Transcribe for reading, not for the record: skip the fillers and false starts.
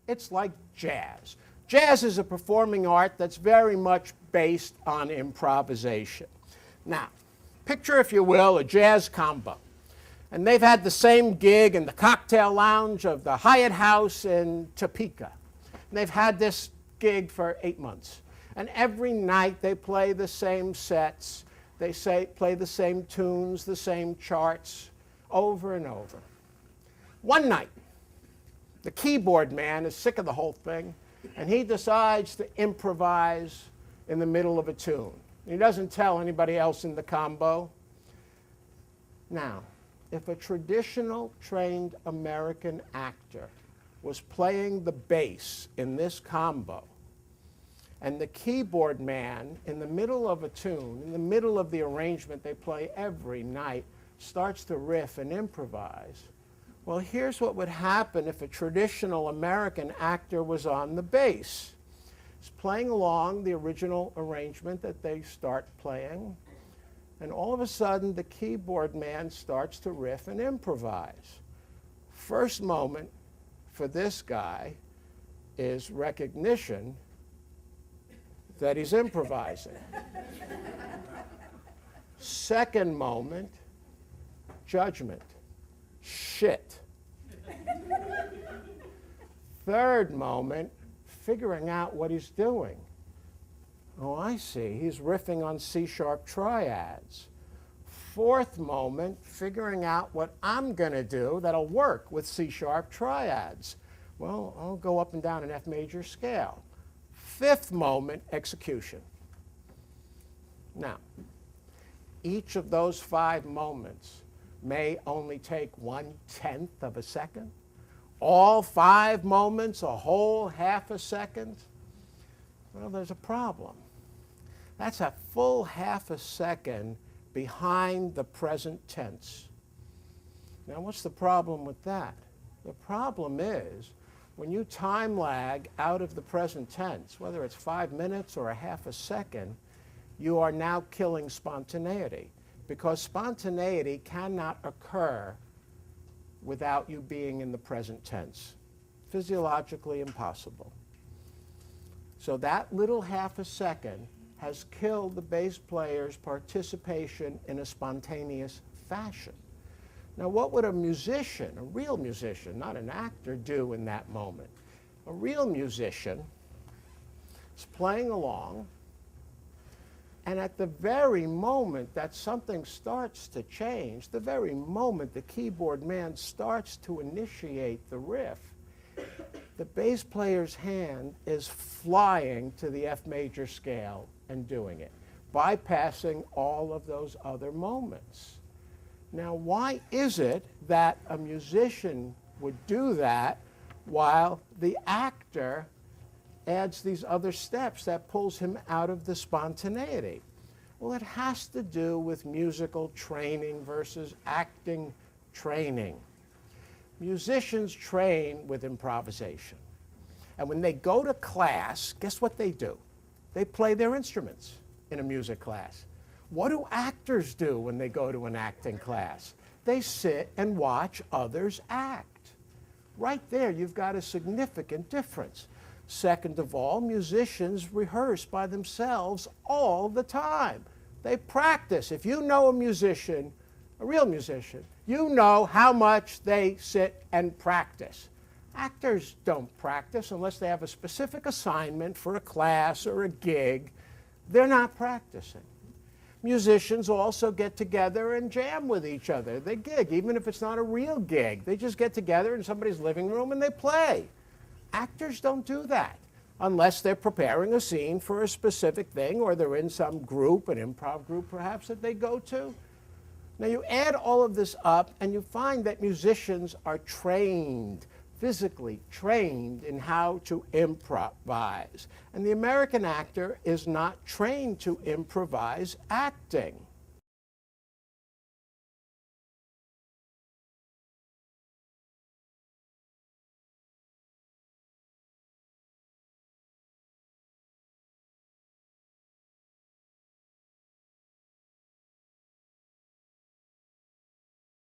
It's like jazz. Jazz is a performing art that's very much based on improvisation. Now, picture, if you will, a jazz combo. And they've had the same gig in the cocktail lounge of the Hyatt House in Topeka. And they've had this gig for 8 months. And every night they play the same sets. They play the same tunes, the same charts, over and over. One night, the keyboard man is sick of the whole thing, and he decides to improvise in the middle of a tune. He doesn't tell anybody else in the combo. Now, if a traditional trained American actor was playing the bass in this combo, and the keyboard man, in the middle of a tune, in the middle of the arrangement they play every night, starts to riff and improvise, well, here's what would happen if a traditional American actor was on the bass. He's playing along the original arrangement that they start playing, and all of a sudden the keyboard man starts to riff and improvise. First moment for this guy is recognition that he's improvising. Second moment, judgment. Shit. Third moment, figuring out what he's doing. Oh, I see. He's riffing on C-sharp triads. Fourth moment, figuring out what I'm going to do that'll work with C-sharp triads. Well, I'll go up and down an F major scale. Fifth moment, execution. Now, each of those 5 moments may only take 1/10 of a second. All 5 moments, a whole half a second. Well, there's a problem. That's a full half a second behind the present tense. Now, what's the problem with that? The problem is, when you time lag out of the present tense, whether it's 5 minutes or a half a second, you are now killing spontaneity, because spontaneity cannot occur without you being in the present tense. Physiologically impossible. So that little half a second has killed the bass player's participation in a spontaneous fashion. Now, what would a musician, a real musician, not an actor, do in that moment? A real musician is playing along, and at the very moment that something starts to change, the very moment the keyboard man starts to initiate the riff, the bass player's hand is flying to the F major scale and doing it, bypassing all of those other moments. Now, why is it that a musician would do that while the actor adds these other steps that pulls him out of the spontaneity? Well, it has to do with musical training versus acting training. Musicians train with improvisation. And when they go to class, guess what they do? They play their instruments in a music class. What do actors do when they go to an acting class? They sit and watch others act. Right there, you've got a significant difference. Second of all, musicians rehearse by themselves all the time. They practice. If you know a musician, a real musician, you know how much they sit and practice. Actors don't practice unless they have a specific assignment for a class or a gig. They're not practicing. Musicians also get together and jam with each other. They gig, even if it's not a real gig. They just get together in somebody's living room and they play. Actors don't do that unless they're preparing a scene for a specific thing, or they're in some group, an improv group perhaps, that they go to. Now, you add all of this up and you find that musicians are trained, physically trained in how to improvise. And the American actor is not trained to improvise acting.